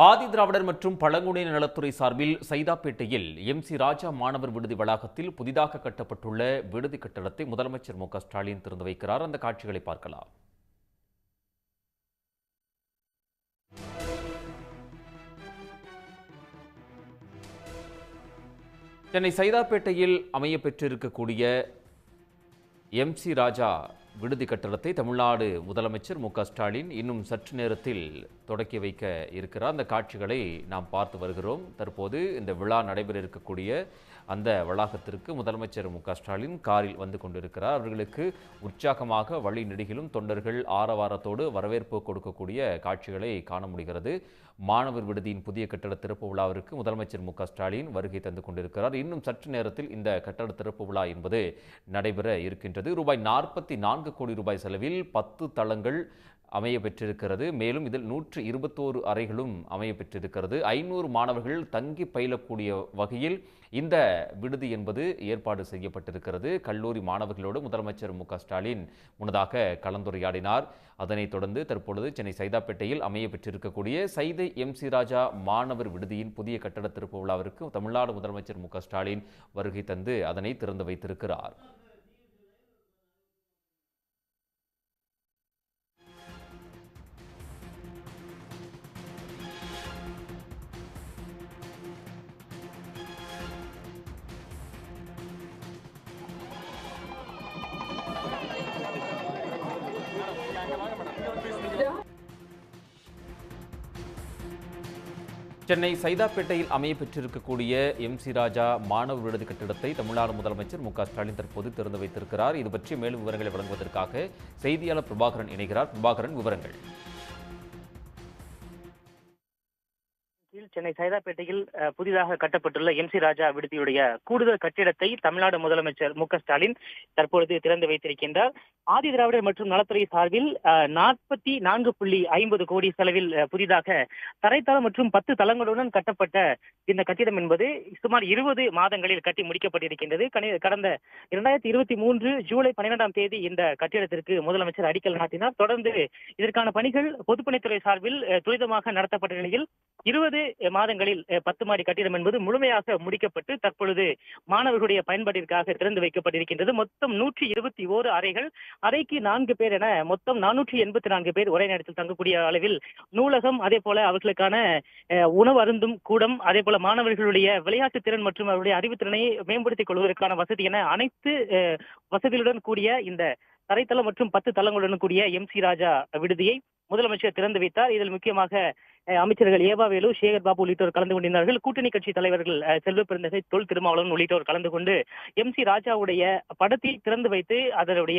ஆதி திராவிடர் மற்றும் பழங்குடியினர் நலத்துறை சார்பில் சைதாப்பேட்டையில் எம்.சி. ராஜா மாணவர் விடுதி வளாகத்தில் புதிதாக கட்டப்பட்டுள்ள விடுதி கட்டடத்தை முதலமைச்சர் மு.க.ஸ்டாலின் திறந்து வைக்கிறார். அந்த காட்சிகளை பார்க்கலாம். சென்னை சைதாப்பேட்டையில் அமைய பெற்றிருக்கக்கூடிய எம்.சி. ராஜா விடுதி கட்டடத்தை தமிழ்நாடு முதலமைச்சர் மு.க.ஸ்டாலின் இன்னும் சற்று நேரத்தில் தொடக்கி வைக்க இருக்கிறார். அந்த காட்சிகளை நாம் பார்த்து வருகிறோம். தற்போது இந்த விழா நடைபெற இருக்கக்கூடிய அந்த வளாகத்திற்கு முதலமைச்சர் மு.க.ஸ்டாலின் காரில் வந்து கொண்டிருக்கிறார். அவர்களுக்கு உற்சாகமாக வழி நெடுகிலும் தொண்டர்கள் ஆரவாரத்தோடு வரவேற்பு கொடுக்கக்கூடிய காட்சிகளை காண முடிகிறது. மாணவர் விடுதியின் புதிய கட்டட திறப்பு விழாவிற்கு முதலமைச்சர் மு.க.ஸ்டாலின் வருகை தந்து கொண்டிருக்கிறார். இன்னும் சற்று நேரத்தில் இந்த கட்டட திறப்பு விழா என்பது நடைபெற இருக்கின்றது. ரூபாய் 44 கோடி ரூபாய் செலவில் 10 தளங்கள் அமைய பெற்றிருக்கிறது. மேலும் இதில் 121 அறைகளும் அமைய பெற்றிருக்கிறது. 500 மாணவர்கள் தங்கி பயிலக்கூடிய வகையில் இந்த விடுதி என்பது ஏற்பாடு செய்யப்பட்டிருக்கிறது. கல்லூரி மாணவர்களோடு முதலமைச்சர் மு.க.ஸ்டாலின் முன்னதாக கலந்துரையாடினார். அதனைத் தொடர்ந்து தற்பொழுது சென்னை சைதாப்பேட்டையில் அமைய பெற்றிருக்கக்கூடிய சைதை எம்.சி. ராஜா மாணவர் விடுதியின் புதிய கட்டட திறப்பு விழாவிற்கு தமிழ்நாடு முதலமைச்சர் மு.க.ஸ்டாலின் வருகை தந்து அதனை திறந்து வைத்திருக்கிறார். சென்னை சைதாப்பேட்டையில் அமைய பெற்றிருக்கக்கூடிய எம்.சி. ராஜா மாணவர் விடுதி கட்டிடத்தை தமிழ்நாடு முதலமைச்சர் மு.க.ஸ்டாலின் தற்போது திறந்து வைத்திருக்கிறார். இது பற்றி மேலும் விவரங்களை வழங்குவதற்காக செய்தியாளர் பிரபாகரன் இணைகிறார். பிரபாகரன், விவரங்கள். சென்னை சைதாப்பேட்டையில் புதிதாக கட்டப்பட்டுள்ள எம்.சி. ராஜா விடுதியுடைய கூடுதல் கட்டிடத்தை தமிழ்நாடு முதலமைச்சர் மு.க.ஸ்டாலின் தற்பொழுது திறந்து வைத்திருக்கின்றார். ஆதி திராவிடர் மற்றும் நலத்துறை சார்பில் 44.50 கோடி செலவில் புதிதாக தரைத்தளம் மற்றும் 10 தளங்களுடன் கட்டப்பட்ட இந்த கட்டிடம் என்பது சுமார் 20 மாதங்களில் கட்டி முடிக்கப்பட்டிருக்கின்றது. கடந்த 2023 ஜூலை 12ஆம் தேதி இந்த கட்டிடத்திற்கு முதலமைச்சர் அடிக்கல் நாட்டினார். தொடர்ந்து இதற்கான பணிகள் பொதுப்பணித்துறை சார்பில் துரிதமாக நடத்தப்பட்ட நிலையில் 20 மாதங்களில் 10 மாடி கட்டிடம் என்பது முழுமையாக முடிக்கப்பட்டு தற்பொழுது மாணவர்களுடைய பயன்பாட்டிற்காக திறந்து வைக்கப்பட்டிருக்கின்றது. மொத்தம் 121 அறைகள், அறைக்கு 4 பேர் என மொத்தம் 484 பேர் ஒரே நேரத்தில் தங்கக்கூடிய அளவில் நூலகம், அதே போல அவர்களுக்கான உணவு அருந்தும் கூடம், அதே போல மாணவர்களுடைய விளையாட்டு திறன் மற்றும் அவருடைய அறிவுத்திறனை மேம்படுத்திக் கொள்வதற்கான வசதி என அனைத்து வசதிகளுடன் கூடிய இந்த தரைத்தளம் மற்றும் 10 தளங்களுடன் கூடிய எம்.சி. ராஜா விடுதியை முதலமைச்சர் திறந்து வைத்தார். இதில் முக்கியமாக அமைச்சர்கள் ஏவாவேலு, சேகர் பாபு உள்ளிட்டோர் கலந்து கொண்டிருந்தார்கள். கூட்டணி கட்சி தலைவர்கள் செல்வ பெருந்தகை, தொல் திருமாவளவன் உள்ளிட்டோர் கலந்து கொண்டு எம்.சி. ராஜாவுடைய படத்தை திறந்து வைத்து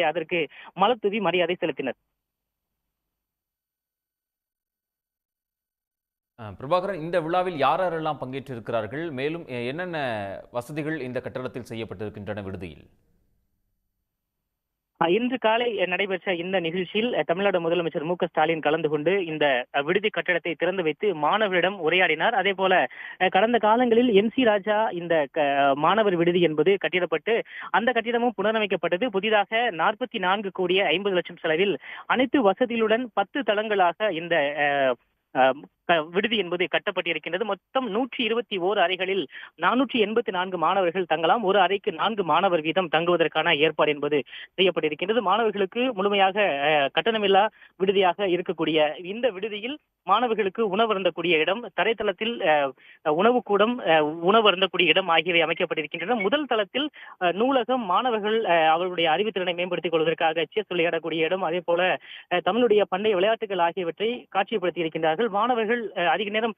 அதற்கு மலர் தூவி மரியாதை செலுத்தினர். பிரபாகரன், இந்த விழாவில் யாரெல்லாம் பங்கேற்றிருக்கிறார்கள்? மேலும் என்னென்ன வசதிகள் இந்த கட்டடத்தில் செய்யப்பட்டிருக்கின்றன விடுதியில்? இன்று காலை நடைபெற்ற இந்த நிகழ்ச்சியில் தமிழ்நாடு முதலமைச்சர் மு.க.ஸ்டாலின் கலந்து கொண்டு இந்த விடுதி கட்டடத்தை திறந்து வைத்து மாணவர்களிடம் உரையாடினார். அதே போல கடந்த காலங்களில் எம்.சி. ராஜா இந்த மாணவர் விடுதி என்பது கட்டிடப்பட்டு அந்த கட்டிடமும் புனரமைக்கப்பட்டது. புதிதாக 44 கோடியே 50 லட்சம் செலவில் அனைத்து வசதிகளுடன் 10 தளங்களாக இந்த விடுதி என்பது கட்டப்பட்டிருக்கின்றது. மொத்தம் 121 அறைகளில் 484 மாணவர்கள் தங்கலாம். ஒரு அறைக்கு 4 மாணவர் வீதம் தங்குவதற்கான ஏற்பாடு என்பது செய்யப்பட்டிருக்கின்றது. மாணவர்களுக்கு முழுமையாக கட்டணமில்லா விடுதியாக இருக்கக்கூடிய இந்த விடுதியில் மாணவர்களுக்கு உணவு அருந்தக்கூடிய இடம், தரைத்தளத்தில் உணவு கூடம், உணவு அருந்தக்கூடிய இடம் ஆகியவை அமைக்கப்பட்டிருக்கின்றன. முதல் தளத்தில் நூலகம், மாணவர்கள் அவர்களுடைய அறிவுத்திறனை மேம்படுத்திக் கொள்வதற்காக செஸ் விளையாடக்கூடிய இடம், அதே போல தமிழுடைய பண்டைய விளையாட்டுகள் ஆகியவற்றை காட்சிப்படுத்தி இருக்கின்றார்கள். மாணவர்கள் அதிக நேரம்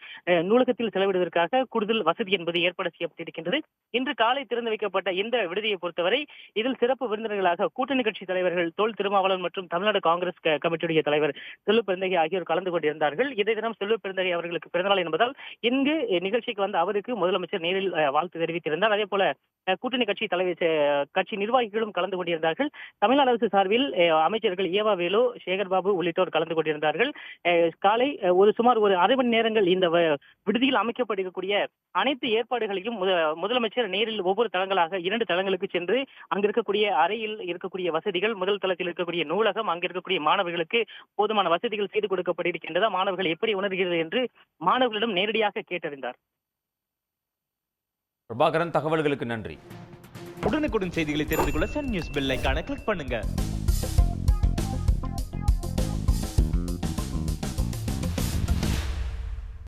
நூலகத்தில் செலவிடுவதற்காக கூடுதல் வசதி என்பது ஏற்பாடு செய்யப்பட்டிருக்கின்றது. இன்று காலை திறந்து வைக்கப்பட்ட இந்த விடுதியை பொறுத்தவரை இதில் சிறப்பு விருந்தினர்களாக கூட்டணி கட்சி தலைவர்கள் தொல் திருமாவளவன் மற்றும் தமிழ்நாடு காங்கிரஸ் கமிட்டியுடைய தலைவர் செல்வ பெருந்தகை ஆகியோர் கலந்து கொண்டிருந்தார்கள். இதே தினம் செல்வ பெருந்தகை அவர்களுக்கு பிறந்தநாள் என்பதால் இங்கு நிகழ்ச்சிக்கு வந்த அவருக்கு முதலமைச்சர் நேரில் வாழ்த்து தெரிவித்திருந்தார். அதே போல கூட்டணி கட்சி கட்சி நிர்வாகிகளும் கலந்து கொண்டிருந்தார்கள். தமிழ்நாடு அரசு சார்பில் அமைச்சர்கள் ஏவாவேலு, சேகர் பாபு உள்ளிட்டோர் கலந்து கொண்டிருந்தார்கள். காலை சுமார் ஒரு அரை மணி நேரங்கள் இந்த விடுதியில் அமைக்கப்பட்டிருக்கக்கூடிய அனைத்து ஏற்பாடுகளையும் முதலமைச்சர் நேரில் ஒவ்வொரு தளங்களாக 2 தளங்களுக்கு சென்று அங்கு இருக்கக்கூடிய அறையில் இருக்கக்கூடிய வசதிகள், முதல் தளத்தில் இருக்கக்கூடிய நூலகம், அங்கு இருக்கக்கூடிய மாணவர்களுக்கு போதுமான வசதிகள் செய்து கொடுக்கப்பட்டிருக்கின்றதா, மாணவர்கள் எப்படி உணர்கிறது என்று மாணவர்களிடம் நேரடியாக கேட்டறிந்தார். பிரபாகரன், தகவல்களுக்கு நன்றி. உடனுக்குடன் செய்திகளை தெரிந்து கொள்ள சன் நியூஸ் பெல் ஐகானை கிளிக் பண்ணுங்க.